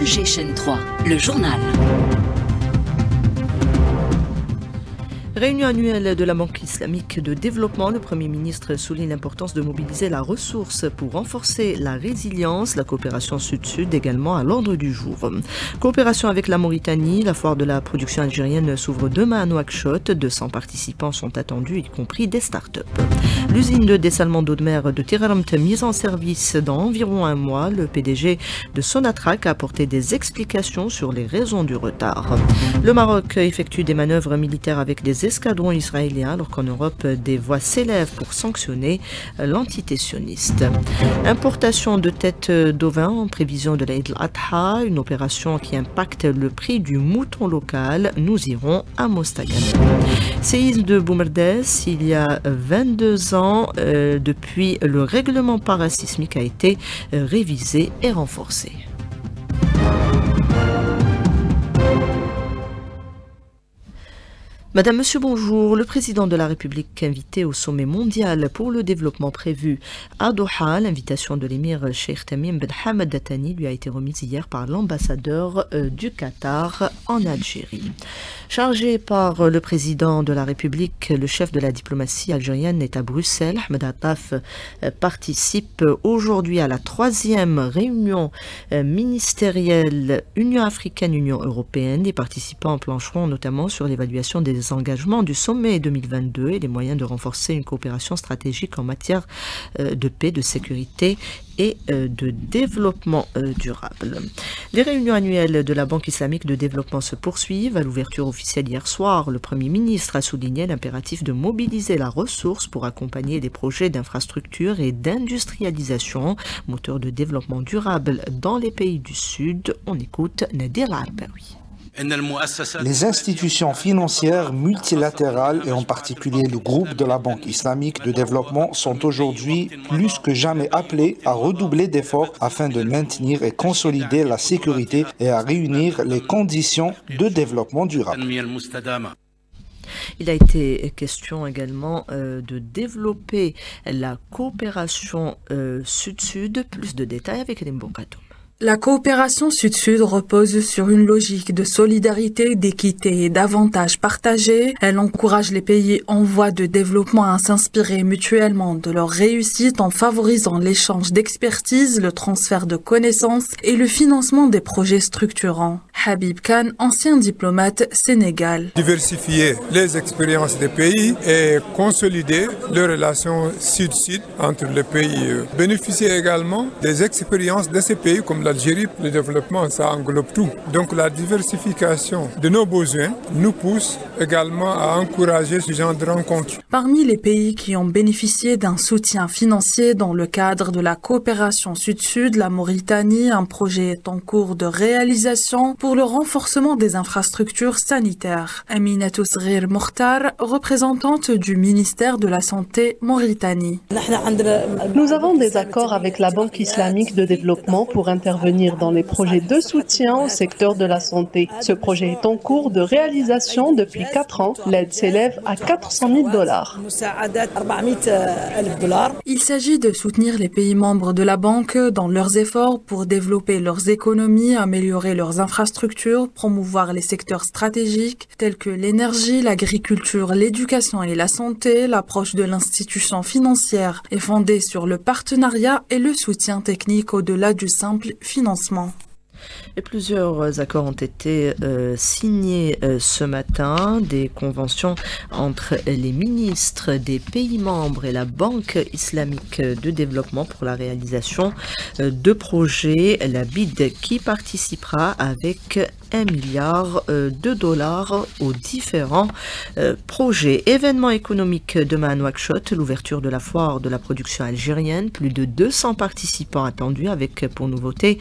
Chaîne 3, le journal. Réunion annuelle de la Banque islamique de développement, le Premier ministre souligne l'importance de mobiliser la ressource pour renforcer la résilience, la coopération sud-sud également à l'ordre du jour. Coopération avec la Mauritanie, la foire de la production algérienne s'ouvre demain à Nouakchott. 200 participants sont attendus, y compris des start-up. L'usine de dessalement d'eau de mer de Tiraramt mise en service dans environ un mois. Le PDG de Sonatrach a apporté des explications sur les raisons du retard. Le Maroc effectue des manœuvres militaires avec des escadrons israéliens alors qu'en Europe des voix s'élèvent pour sanctionner l'entité sioniste. Importation de têtes d'ovins en prévision de l'Eid al-Adha, une opération qui impacte le prix du mouton local. Nous irons à Mostaganem. Séisme de Boumerdès, il y a 22 ans depuis le règlement parasismique a été révisé et renforcé. Madame, Monsieur, bonjour. Le président de la République invité au sommet mondial pour le développement prévu à Doha. L'invitation de l'émir Cheikh Tamim Ben Hamad Al Thani lui a été remise hier par l'ambassadeur du Qatar en Algérie. Chargé par le président de la République, le chef de la diplomatie algérienne est à Bruxelles. Ahmed Attaf participe aujourd'hui à la 3e réunion ministérielle Union africaine-Union européenne. Les participants plancheront notamment sur l'évaluation des engagements du sommet 2022 et les moyens de renforcer une coopération stratégique en matière de paix, de sécurité et de développement durable. Les réunions annuelles de la Banque islamique de développement se poursuivent. À l'ouverture officielle hier soir, le Premier ministre a souligné l'impératif de mobiliser la ressource pour accompagner des projets d'infrastructure et d'industrialisation, moteur de développement durable dans les pays du Sud. On écoute Nadir Al-Arbaoui. Les institutions financières multilatérales et en particulier le groupe de la Banque islamique de développement sont aujourd'hui plus que jamais appelés à redoubler d'efforts afin de maintenir et consolider la sécurité et à réunir les conditions de développement durable. Il a été question également de développer la coopération sud-sud. Plus de détails avec Elim Bokato. La coopération sud-sud repose sur une logique de solidarité, d'équité et d'avantages partagés. Elle encourage les pays en voie de développement à s'inspirer mutuellement de leur réussite en favorisant l'échange d'expertise, le transfert de connaissances et le financement des projets structurants. Habib Khan, ancien diplomate sénégal. Diversifier les expériences des pays et consolider les relations sud-sud entre les pays. Bénéficier également des expériences de ces pays comme l'Algérie, le développement, ça englobe tout. Donc la diversification de nos besoins nous pousse également à encourager ce genre de rencontres. Parmi les pays qui ont bénéficié d'un soutien financier dans le cadre de la coopération sud-sud, la Mauritanie, un projet est en cours de réalisation pour le renforcement des infrastructures sanitaires. Aminatou Sghir Mokhtar, représentante du ministère de la Santé Mauritanie. Nous avons des accords avec la Banque islamique de développement pour intervenir dans les projets de soutien au secteur de la santé. Ce projet est en cours de réalisation depuis 4 ans. L'aide s'élève à $400 000. Il s'agit de soutenir les pays membres de la banque dans leurs efforts pour développer leurs économies, améliorer leurs infrastructures, promouvoir les secteurs stratégiques tels que l'énergie, l'agriculture, l'éducation et la santé. L'approche de l'institution financière est fondée sur le partenariat et le soutien technique au-delà du simple financement. Et plusieurs accords ont été signés ce matin, des conventions entre les ministres des pays membres et la Banque islamique de développement pour la réalisation de projets. La BID qui participera avec $1 milliard aux différents projets. Événements économiques demain à Nouakchott, l'ouverture de la foire de la production algérienne, plus de 200 participants attendus avec pour nouveauté,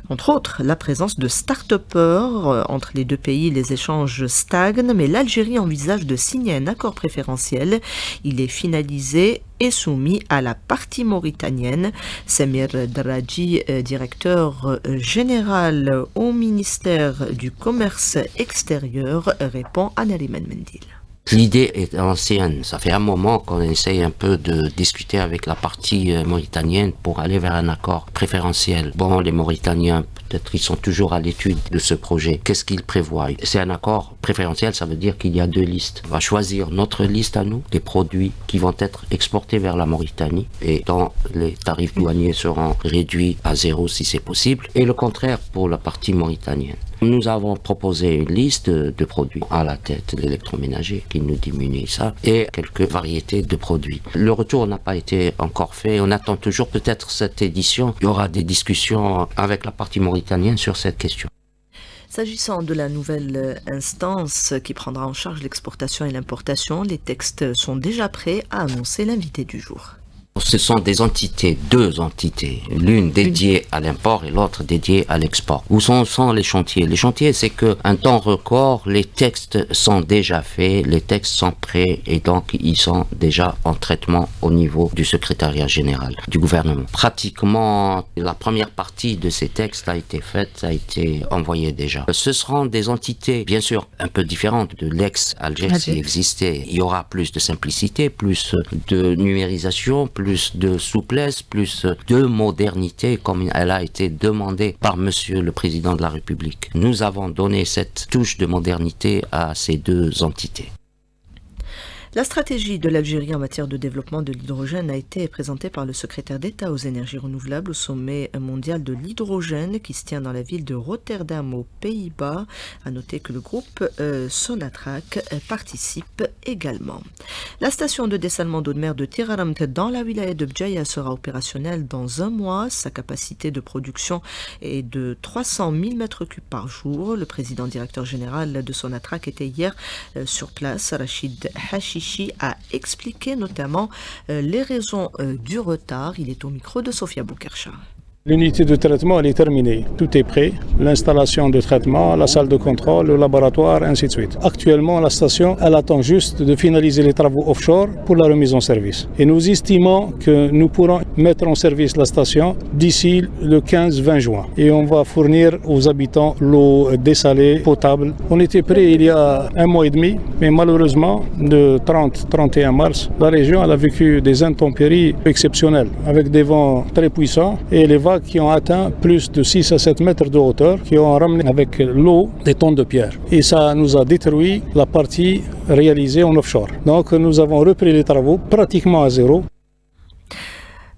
entre autres, la présence de start-upers. Entre les deux pays, les échanges stagnent, mais l'Algérie envisage de signer un accord préférentiel. Il est finalisé et soumis à la partie mauritanienne. Samir Daraji, directeur général au ministère du Commerce extérieur, répond à Nariman Mendil. L'idée est ancienne. Ça fait un moment qu'on essaye un peu de discuter avec la partie mauritanienne pour aller vers un accord préférentiel. Bon, les Mauritaniens, peut-être ils sont toujours à l'étude de ce projet. Qu'est-ce qu'ils prévoient? C'est un accord préférentiel, ça veut dire qu'il y a 2 listes. On va choisir notre liste à nous, des produits qui vont être exportés vers la Mauritanie et dont les tarifs douaniers seront réduits à 0 si c'est possible. Et le contraire pour la partie mauritanienne. Nous avons proposé une liste de produits à la tête, l'électroménager qui nous diminue ça et quelques variétés de produits. Le retour n'a pas été encore fait. On attend toujours peut-être cette édition. Il y aura des discussions avec la partie mauritanienne sur cette question. S'agissant de la nouvelle instance qui prendra en charge l'exportation et l'importation, les textes sont déjà prêts, a annoncé l'invité du jour. Ce sont des entités, 2 entités, l'une dédiée à l'import et l'autre dédiée à l'export. Où sont les chantiers? Les chantiers, c'est qu'un temps record, les textes sont déjà faits, les textes sont prêts et donc ils sont déjà en traitement au niveau du secrétariat général du gouvernement. Pratiquement, la première partie de ces textes a été faite, a été envoyée déjà. Ce seront des entités, bien sûr, un peu différentes de l'ex-Alger qui existait. Il y aura plus de simplicité, plus de numérisation, plus de souplesse, plus de modernité comme elle a été demandée par Monsieur le Président de la République. Nous avons donné cette touche de modernité à ces 2 entités. La stratégie de l'Algérie en matière de développement de l'hydrogène a été présentée par le secrétaire d'État aux énergies renouvelables au sommet mondial de l'hydrogène qui se tient dans la ville de Rotterdam aux Pays-Bas. À noter que le groupe Sonatrach participe également. La station de dessalement d'eau de mer de Tiramt dans la wilaya de Bdjaïa sera opérationnelle dans 1 mois. Sa capacité de production est de 300 000 m3 par jour. Le président directeur général de Sonatrach était hier sur place. Rachid Hachichi a expliqué notamment les raisons du retard. Il est au micro de Sofia Boukercha. L'unité de traitement elle est terminée, tout est prêt, l'installation de traitement, la salle de contrôle, le laboratoire, ainsi de suite. Actuellement, la station, elle attend juste de finaliser les travaux offshore pour la remise en service. Et nous estimons que nous pourrons mettre en service la station d'ici le 15-20 juin. Et on va fournir aux habitants l'eau dessalée, potable. On était prêt il y a 1 mois et demi, mais malheureusement, le 30-31 mars, la région elle a vécu des intempéries exceptionnelles, avec des vents très puissants et les vagues qui ont atteint plus de 6 à 7 mètres de hauteur, qui ont ramené avec l'eau des tonnes de pierre. Et ça nous a détruit la partie réalisée en offshore. Donc nous avons repris les travaux pratiquement à 0.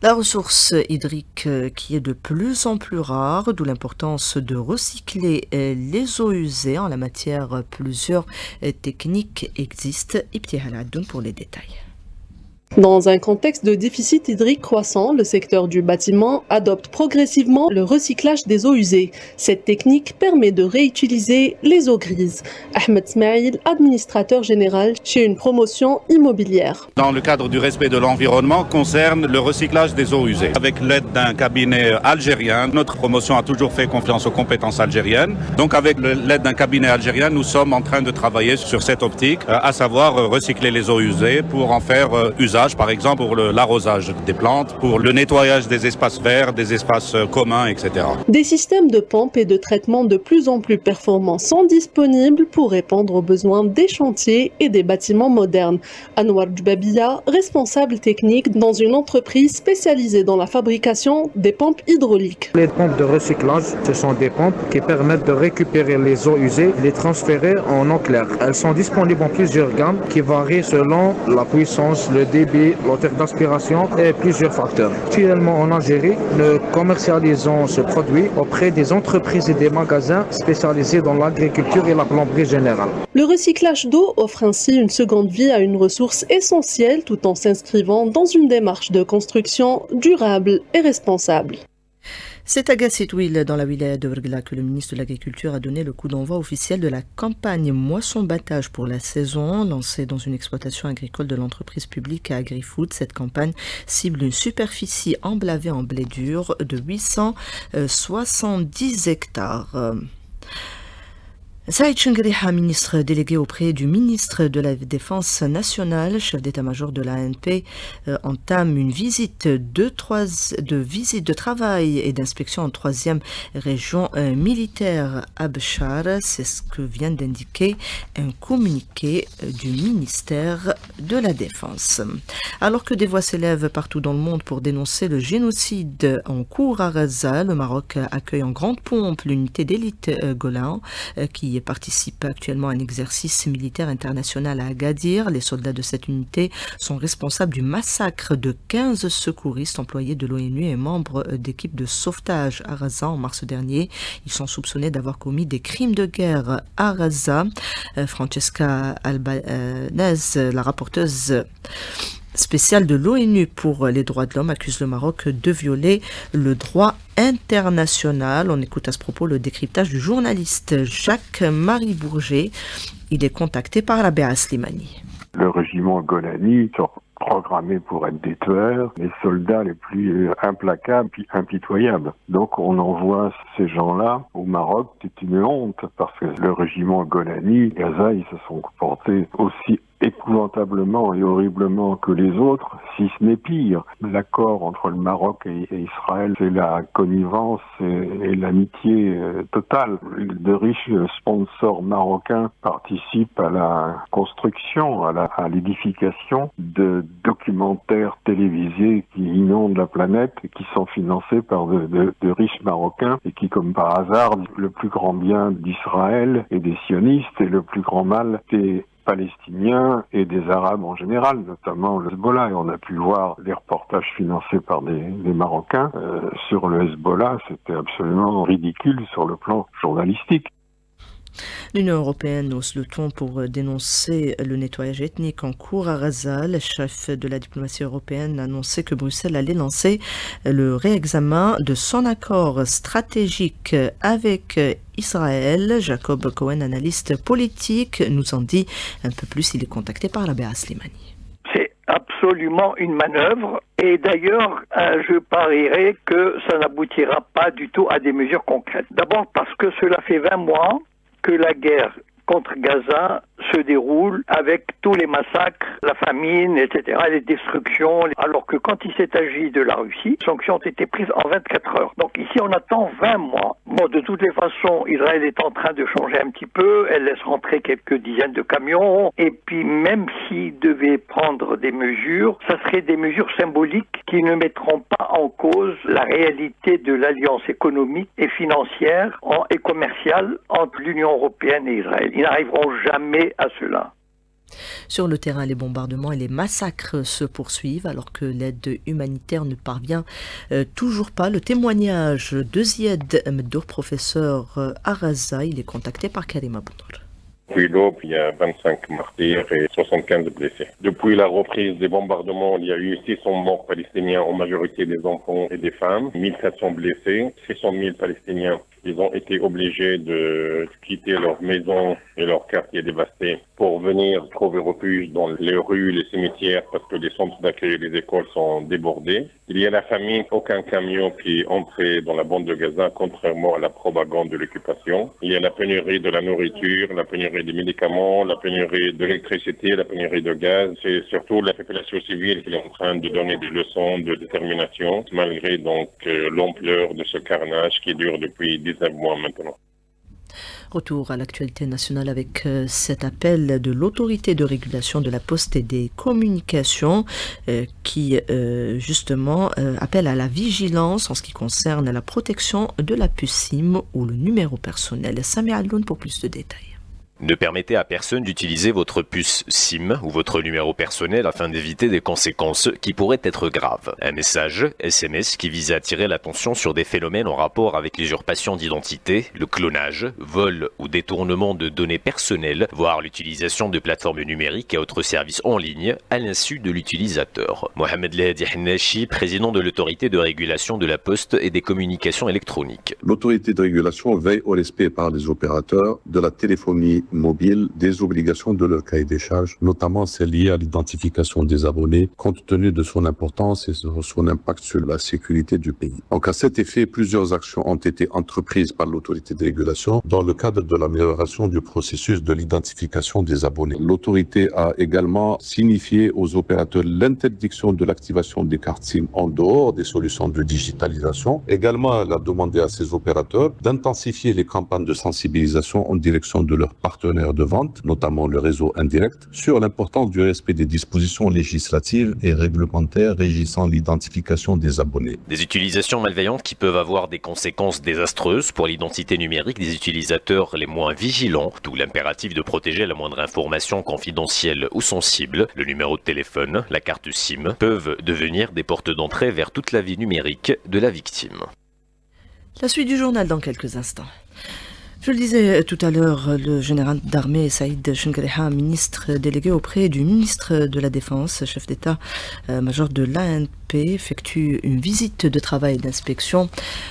La ressource hydrique qui est de plus en plus rare, d'où l'importance de recycler les eaux usées. En la matière, plusieurs techniques existent. Ibtihal Addoun pour les détails. Dans un contexte de déficit hydrique croissant, le secteur du bâtiment adopte progressivement le recyclage des eaux usées. Cette technique permet de réutiliser les eaux grises. Ahmed Smaïl, administrateur général chez une promotion immobilière. Dans le cadre du respect de l'environnement, concerne le recyclage des eaux usées. Avec l'aide d'un cabinet algérien, notre promotion a toujours fait confiance aux compétences algériennes. Donc avec l'aide d'un cabinet algérien, nous sommes en train de travailler sur cette optique, à savoir recycler les eaux usées pour en faire usage. Par exemple pour l'arrosage des plantes, pour le nettoyage des espaces verts, des espaces communs, etc. Des systèmes de pompe et de traitement de plus en plus performants sont disponibles pour répondre aux besoins des chantiers et des bâtiments modernes. Anwar Djbabia, responsable technique dans une entreprise spécialisée dans la fabrication des pompes hydrauliques. Les pompes de recyclage, ce sont des pompes qui permettent de récupérer les eaux usées et les transférer en eau claire. Elles sont disponibles en plusieurs gammes qui varient selon la puissance, le débit, l'auteur d'aspiration et plusieurs facteurs. Actuellement en Algérie, nous commercialisons ce produit auprès des entreprises et des magasins spécialisés dans l'agriculture et la plomberie générale. Le recyclage d'eau offre ainsi une seconde vie à une ressource essentielle tout en s'inscrivant dans une démarche de construction durable et responsable. C'est à Gassitouil, dans la wilaya de Vrgla, que le ministre de l'Agriculture a donné le coup d'envoi officiel de la campagne moisson-battage pour la saison, lancée dans une exploitation agricole de l'entreprise publique à Agrifood. Cette campagne cible une superficie emblavée en blé dur de 870 hectares. Saïd Chengriha, ministre délégué auprès du ministre de la Défense nationale, chef d'état-major de l'ANP, entame une visite de travail et d'inspection en 3e région militaire Abchar. C'est ce que vient d'indiquer un communiqué du ministère de la Défense. Alors que des voix s'élèvent partout dans le monde pour dénoncer le génocide en cours à Gaza, le Maroc accueille en grande pompe l'unité d'élite Golan qui participe actuellement à un exercice militaire international à Agadir. Les soldats de cette unité sont responsables du massacre de 15 secouristes employés de l'ONU et membres d'équipes de sauvetage à Gaza en mars dernier. Ils sont soupçonnés d'avoir commis des crimes de guerre à Gaza. Francesca Albanese, la rapporteuse spéciale de l'ONU pour les droits de l'homme, accuse le Maroc de violer le droit international. On écoute à ce propos le décryptage du journaliste Jacques-Marie Bourget. Il est contacté par la Béa Slimani. Le régiment Golani sont programmés pour être des tueurs, les soldats les plus implacables puis impitoyables. Donc on envoie ces gens-là au Maroc. C'est une honte parce que le régiment Golani, Gaza, ils se sont comportés aussi épouvantablement et horriblement que les autres, si ce n'est pire. L'accord entre le Maroc et Israël, c'est la connivence et l'amitié totale. De riches sponsors marocains participent à la construction, à l'édification de documentaires télévisés qui inondent la planète et qui sont financés par de riches Marocains et qui, comme par hasard, le plus grand bien d'Israël et des sionistes et le plus grand mal des Palestiniens et des Arabes en général, notamment le Hezbollah. Et on a pu voir les reportages financés par des Marocains sur le Hezbollah. C'était absolument ridicule sur le plan journalistique. L'Union européenne hausse le ton pour dénoncer le nettoyage ethnique en cours à Gaza. Le chef de la diplomatie européenne a annoncé que Bruxelles allait lancer le réexamen de son accord stratégique avec Israël. Jacob Cohen, analyste politique, nous en dit un peu plus. Il est contacté par la Béa Slimani. C'est absolument une manœuvre. Et d'ailleurs, je parierais que ça n'aboutira pas du tout à des mesures concrètes. D'abord parce que cela fait 20 mois que la guerre contre Gaza se déroule avec tous les massacres, la famine, etc., les destructions, alors que quand il s'est agi de la Russie, les sanctions ont été prises en 24 heures. Donc ici, on attend 20 mois. Bon, de toutes les façons, Israël est en train de changer un petit peu, elle laisse rentrer quelques dizaines de camions, et puis même s'il devait prendre des mesures, ça serait des mesures symboliques qui ne mettront pas en cause la réalité de l'alliance économique et financière et commerciale entre l'Union européenne et Israël. Ils n'arriveront jamais à cela. Sur le terrain, les bombardements et les massacres se poursuivent alors que l'aide humanitaire ne parvient toujours pas. Le témoignage de Ziad Mdour, professeur à Gaza, il est contacté par Karim Abounour. Depuis l'aube, il y a 25 martyrs et 75 blessés. Depuis la reprise des bombardements, il y a eu 600 morts palestiniens, en majorité des enfants et des femmes, 1700 blessés, 600 000 Palestiniens. Ils ont été obligés de quitter leur maison et leur quartier dévasté pour venir trouver refuge dans les rues, les cimetières, parce que les centres d'accueil et les écoles sont débordés. Il y a la famine, aucun camion qui est entré dans la bande de Gaza, contrairement à la propagande de l'occupation. Il y a la pénurie de la nourriture, la pénurie des médicaments, la pénurie de l'électricité, la pénurie de gaz. C'est surtout la population civile qui est en train de donner des leçons de détermination, malgré donc l'ampleur de ce carnage qui dure depuis 19 mois maintenant. Retour à l'actualité nationale avec cet appel de l'autorité de régulation de la poste et des communications qui justement appelle à la vigilance en ce qui concerne la protection de la puce SIM ou le numéro personnel. Samir Alloun pour plus de détails. Ne permettez à personne d'utiliser votre puce SIM ou votre numéro personnel afin d'éviter des conséquences qui pourraient être graves. Un message SMS qui vise à attirer l'attention sur des phénomènes en rapport avec l'usurpation d'identité, le clonage, vol ou détournement de données personnelles, voire l'utilisation de plateformes numériques et autres services en ligne à l'insu de l'utilisateur. Mohamed Lehdi Hannachi, président de l'autorité de régulation de la poste et des communications électroniques. L'autorité de régulation veille au respect par les opérateurs de la téléphonie mobiles des obligations de leur cahier des charges, notamment celles liées à l'identification des abonnés, compte tenu de son importance et son impact sur la sécurité du pays. Donc à cet effet, plusieurs actions ont été entreprises par l'autorité de régulation dans le cadre de l'amélioration du processus de l'identification des abonnés. L'autorité a également signifié aux opérateurs l'interdiction de l'activation des cartes SIM en dehors des solutions de digitalisation. Également, elle a demandé à ces opérateurs d'intensifier les campagnes de sensibilisation en direction de leurs partenaires de vente, notamment le réseau indirect, sur l'importance du respect des dispositions législatives et réglementaires régissant l'identification des abonnés. Des utilisations malveillantes qui peuvent avoir des conséquences désastreuses pour l'identité numérique des utilisateurs les moins vigilants, d'où l'impératif de protéger la moindre information confidentielle ou sensible. Le numéro de téléphone, la carte SIM peuvent devenir des portes d'entrée vers toute la vie numérique de la victime. La suite du journal dans quelques instants. Je le disais tout à l'heure, le général d'armée Saïd Chenkareha, ministre délégué auprès du ministre de la Défense, chef d'état-major de l'ANP, effectue une visite de travail et d'inspection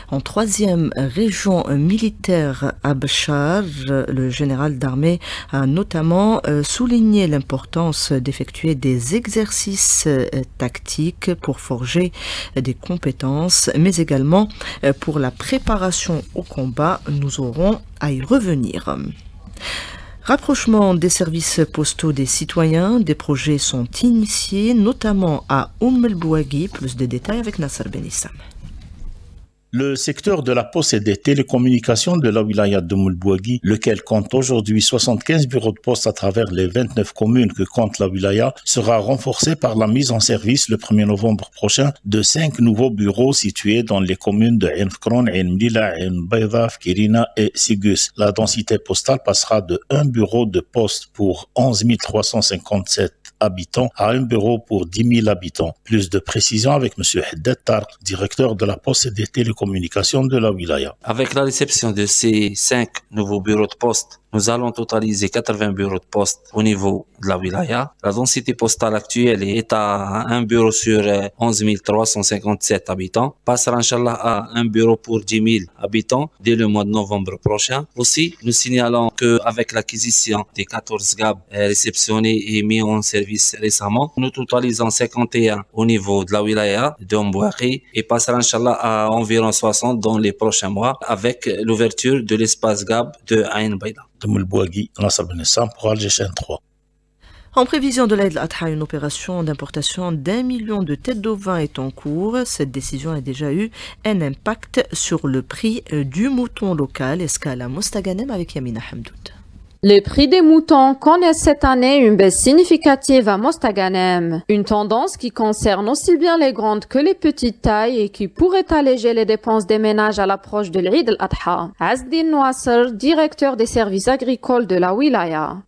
en 3e région militaire à Béchar. Le général d'armée a notamment souligné l'importance d'effectuer des exercices tactiques pour forger des compétences, mais également pour la préparation au combat. Nous aurons à y revenir. Rapprochement des services postaux des citoyens, des projets sont initiés, notamment à El Bouaghi. Plus de détails avec Nasser Benissam. Le secteur de la poste et des télécommunications de la wilaya de El Bouaghi, lequel compte aujourd'hui 75 bureaux de poste à travers les 29 communes que compte la wilaya, sera renforcé par la mise en service le 1er novembre prochain de 5 nouveaux bureaux situés dans les communes de Ain Fkron, Ain Mlila, Ain Baydaf, Kirina et Sigus. La densité postale passera de 1 bureau de poste pour 11 357 habitants à un bureau pour 10 000 habitants. Plus de précisions avec M. Haddad Tarq, directeur de la poste et des télécommunications de la wilaya. Avec la réception de ces 5 nouveaux bureaux de poste, nous allons totaliser 80 bureaux de poste au niveau de la wilaya. La densité postale actuelle est à un bureau sur 11 357 habitants. Passera Inch'Allah à un bureau pour 10 000 habitants dès le mois de novembre prochain. Aussi, nous signalons qu'avec l'acquisition des 14 GAB réceptionnés et mis en service récemment, nous totalisons 51 au niveau de la wilaya de Mbouakhi et passera Inch'Allah à environ 60 dans les prochains mois avec l'ouverture de l'espace GAB de Ain Bayda. De El Bouaghi, Nasser Benissam pour Alger 3. En prévision de l'Aïd al-Adha, une opération d'importation d'1 million de têtes d'ovins est en cours. Cette décision a déjà eu un impact sur le prix du mouton local. Escale Mostaganem avec Yamina Hamdoud. Les prix des moutons connaissent cette année une baisse significative à Mostaganem. Une tendance qui concerne aussi bien les grandes que les petites tailles et qui pourrait alléger les dépenses des ménages à l'approche de l'Eid al-Adha. Azdin Nouasser, directeur des services agricoles de la wilaya.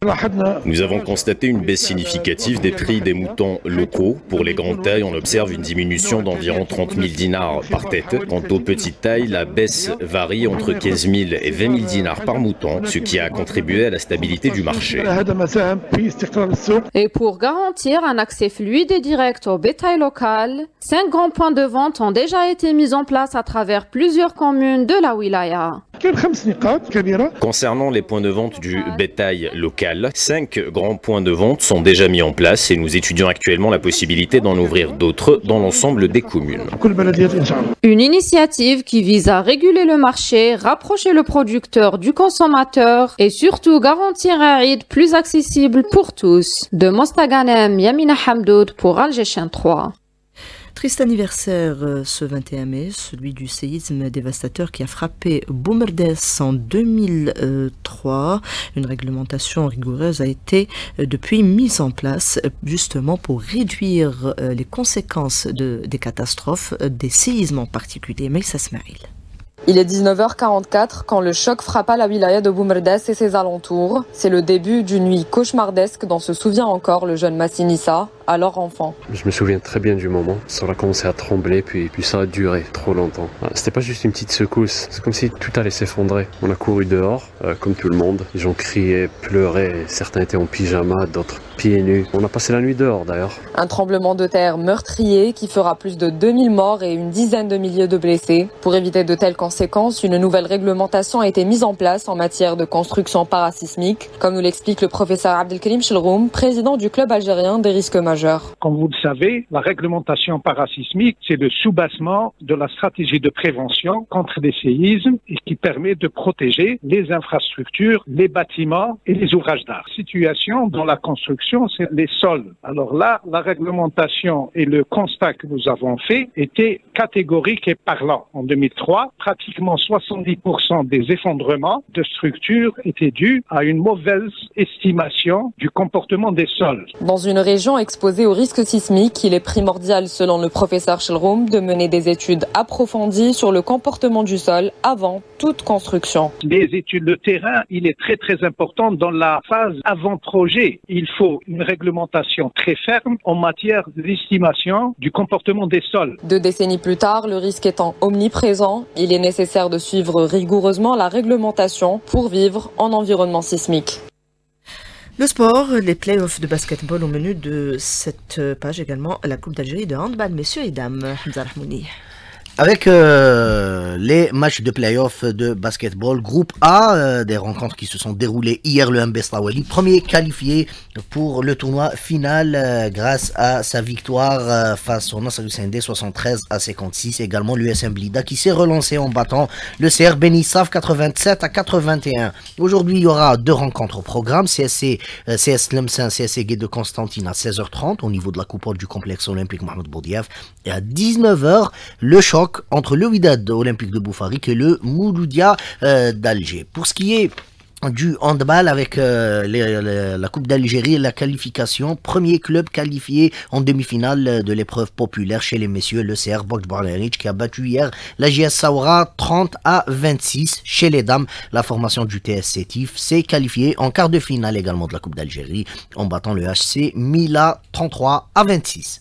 Nous avons constaté une baisse significative des prix des moutons locaux. Pour les grandes tailles, on observe une diminution d'environ 30 000 dinars par tête. Quant aux petites tailles, la baisse varie entre 15 000 et 20 000 dinars par mouton, ce qui a contribué à la stabilité du marché. Et pour garantir un accès fluide et direct au bétail local, 5 grands points de vente ont déjà été mis en place à travers plusieurs communes de la wilaya. Concernant les points de vente du bétail local, 5 grands points de vente sont déjà mis en place et nous étudions actuellement la possibilité d'en ouvrir d'autres dans l'ensemble des communes. Une initiative qui vise à réguler le marché, rapprocher le producteur du consommateur et surtout garantir un Eid plus accessible pour tous. De Mostaganem, Yamina Hamdoud pour Alger 3. Triste anniversaire ce 21 mai, celui du séisme dévastateur qui a frappé Boumerdès en 2003. Une réglementation rigoureuse a été depuis mise en place justement pour réduire les conséquences des catastrophes, des séismes en particulier. Maïssa Smaïl. Il est 19h44 quand le choc frappa la wilaya de Boumerdès et ses alentours. C'est le début d'une nuit cauchemardesque dont se souvient encore le jeune Massinissa. à leur enfant. Je me souviens très bien du moment. Ça a commencé à trembler, puis ça a duré trop longtemps. C'était pas juste une petite secousse, c'est comme si tout allait s'effondrer. On a couru dehors, comme tout le monde. Les gens criaient, pleuraient, certains étaient en pyjama, d'autres pieds nus. On a passé la nuit dehors d'ailleurs. Un tremblement de terre meurtrier qui fera plus de 2000 morts et une dizaine de milliers de blessés. Pour éviter de telles conséquences, une nouvelle réglementation a été mise en place en matière de construction parasismique, comme nous l'explique le professeur Abdelkarim Chelroum, président du club algérien des risques majeurs. Comme vous le savez, la réglementation parasismique, c'est le soubassement de la stratégie de prévention contre les séismes et qui permet de protéger les infrastructures, les bâtiments et les ouvrages d'art. Situation dans la construction, c'est les sols. Alors là, la réglementation et le constat que nous avons fait étaient catégoriques et parlants. En 2003, pratiquement 70% des effondrements de structures étaient dus à une mauvaise estimation du comportement des sols. Dans une région exposée aux risques sismiques, il est primordial, selon le professeur Chelroum, de mener des études approfondies sur le comportement du sol avant toute construction. Les études de terrain, il est très important dans la phase avant-projet. Il faut une réglementation très ferme en matière d'estimation du comportement des sols. 2 décennies plus tard, le risque étant omniprésent, il est nécessaire de suivre rigoureusement la réglementation pour vivre en environnement sismique. Le sport, les playoffs de basketball au menu de cette page également, la Coupe d'Algérie de handball, messieurs et dames. Hamza Rahmouni. Avec les matchs de play-off de basketball, groupe A, des rencontres qui se sont déroulées hier, le MB Stawali, premier qualifié pour le tournoi final grâce à sa victoire face au Nasser Hussein 73-56. Également l'USM Blida qui s'est relancé en battant le CR Benissaf 87-81. Aujourd'hui, il y aura 2 rencontres au programme, CS Tlemcen, CSC Gué de Constantine à 16h30 au niveau de la coupole du complexe olympique Mohamed Boudiaf. Et à 19h, le choc entre le Wydad olympique de Boufarik et le Mouloudia d'Alger. Pour ce qui est du handball avec la Coupe d'Algérie et la qualification, premier club qualifié en demi-finale de l'épreuve populaire chez les messieurs, le CR Bokj Barlanich qui a battu hier la JS Saoura 30-26. Chez les dames, la formation du TS Sétif s'est qualifiée en quart de finale également de la Coupe d'Algérie en battant le HC Mila 33-26.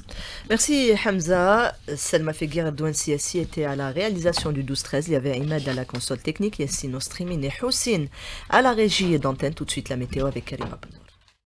Merci Hamza. Selma Feguir et Douane Siassi étaient à la réalisation du 12-13. Il y avait Imad à la console technique, Yassine au streaming et Houssine à la régie et d'antenne. Tout de suite la météo avec Karim Abdou.